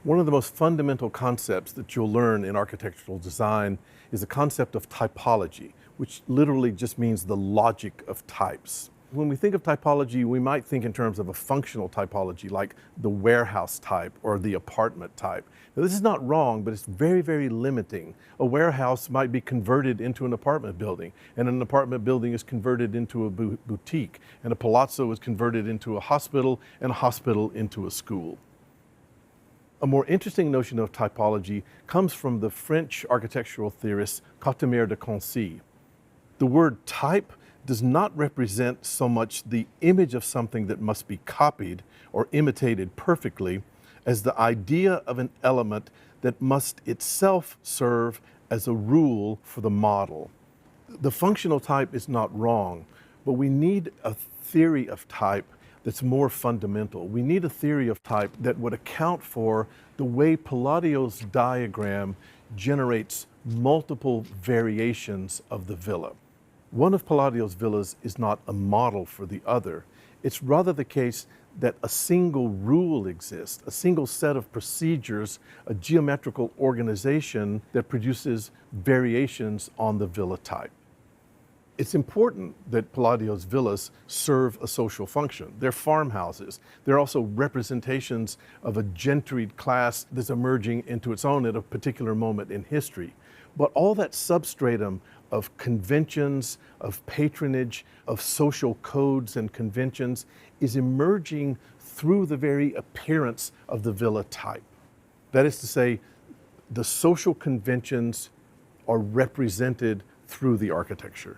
One of the most fundamental concepts that you'll learn in architectural design is the concept of typology, which literally just means the logic of types. When we think of typology, we might think in terms of a functional typology, like the warehouse type or the apartment type. Now, this is not wrong, but it's very, very limiting. A warehouse might be converted into an apartment building, and an apartment building is converted into a boutique, and a palazzo is converted into a hospital, and a hospital into a school. A more interesting notion of typology comes from the French architectural theorist Coutumier de Concy. The word type does not represent so much the image of something that must be copied or imitated perfectly as the idea of an element that must itself serve as a rule for the model. The functional type is not wrong, but we need a theory of type that's more fundamental. We need a theory of type that would account for the way Palladio's diagram generates multiple variations of the villa. One of Palladio's villas is not a model for the other. It's rather the case that a single rule exists, a single set of procedures, a geometrical organization that produces variations on the villa type. It's important that Palladio's villas serve a social function. They're farmhouses. They're also representations of a gentried class that's emerging into its own at a particular moment in history. But all that substratum of conventions, of patronage, of social codes and conventions is emerging through the very appearance of the villa type. That is to say, the social conventions are represented through the architecture.